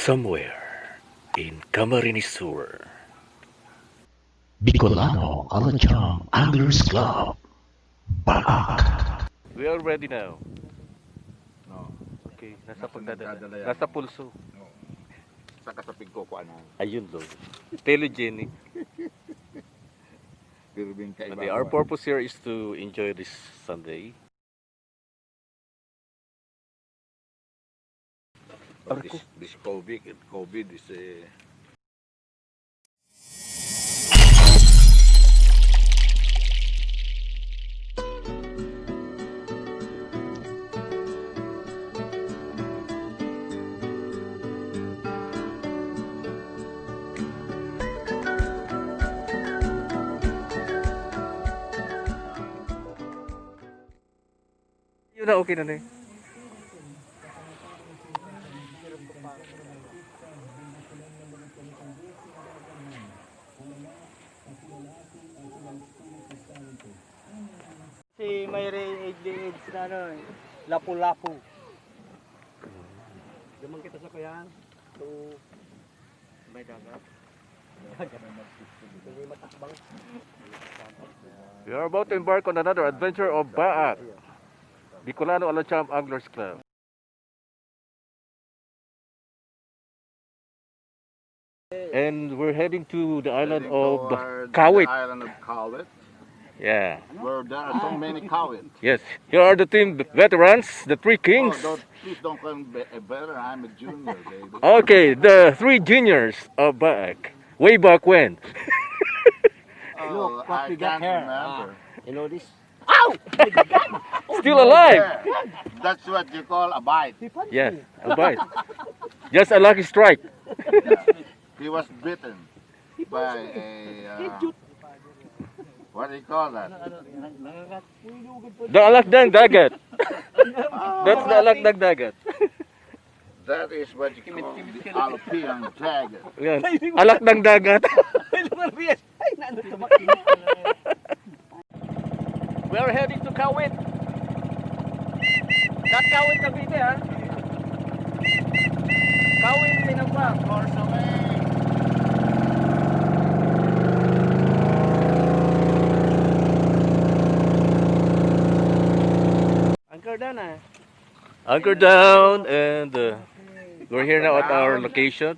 Somewhere in Camarines Sur. Bicolano Alachang Anglers Club, BAAC. We are ready now. No. Okay, Nasa nagdadala yan. Nasa pulso. No. Sa kasapig ko ano. Ayun lo. Telegenic. Pero bin Okay, our purpose here is to enjoy this Sunday. This COVID is a Yun na, okay na na eh. Si Mayre AIDS na ano, lapu-lapu. Dumang kita sa kuyan. To may dagat. We are about to embark on another adventure of BAAC, Bicolano Alacham Anglers Club. And we're heading to the island of Kawit. The island of Kawit, Yeah. where there are so many Kawit. Yes. Here are the team veterans, the three kings. Please don't call me a veteran. I'm a junior, baby. Okay, the three juniors of BAAC. Way back when. Look what I we got can't here. remember. You know this? Still alive. Yeah, that's what you call a bite. Yes, a bite. Just a lucky strike. He was bitten by a what do you call that? The alakdang dagat. That's the alakdang dagat. That is what you call the Alpine tiger. Yan. Alakdang dagat. We are heading to Kawit. Not Kawit Cavite, ha? Kawit Tinambac. Course away. Anchor down ah. Anchor down, and we're here now at our location.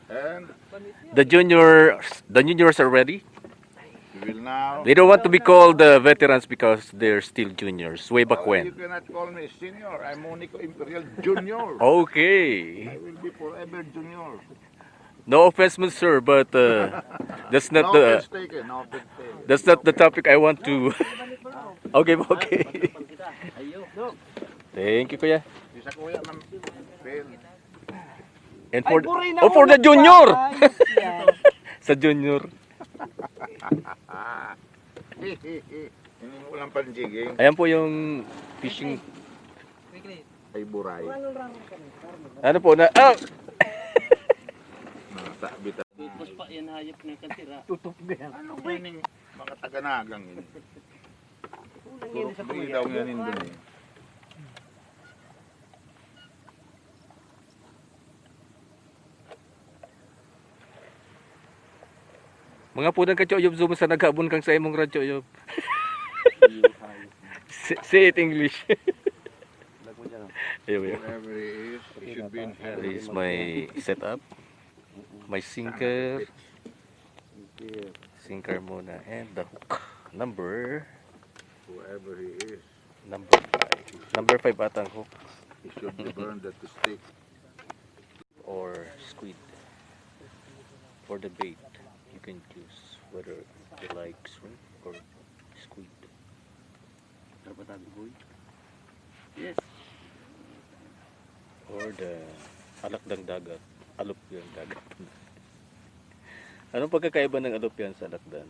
And The juniors are ready. we will now. They don't want to be called veterans because they're still juniors. Way back You when. cannot call me senior. I'm Monico Imperial Junior. Okay. I will be forever junior. No offense, sir, but that's not No the offense taken. No offense taken. that's not the topic I want to. Okay, okay. Thank you, kuya. Isa kuya ng pen. And for the junior. Sa junior. Hindi mo lang panjiging. Ayan po yung fishing. Ay buray. Ano po na? Ah! Sabit. Tapos pa yan hayop na katira. Ano ba yung mga taga-nagang yun? Puro daw yan doon eh. Mga punang kachoyob zoom sa naghabon kang sa imong radyoyob. Say it English. Whatever it is, it should be in This heaven. is my setup. My sinker. Sinker muna. And the hook. Number Whoever he is, 5. Number 5 atang hook. he should be burned at the stake. Or squid. For the bait, you can choose whether you like shrimp or squid. Yes. Or the alakdang dagat. Alupyan dagat. Anong pagkakaiba ng alupyan sa alakdan?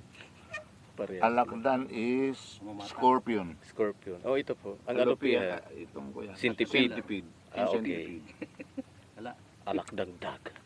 Parehas. Alakdan is scorpion. Scorpion. Oh, ito po. Ang alupyan. Itong kuya. Centipede. Centipede. Ah, okay. Centipede. Alakdang dagat.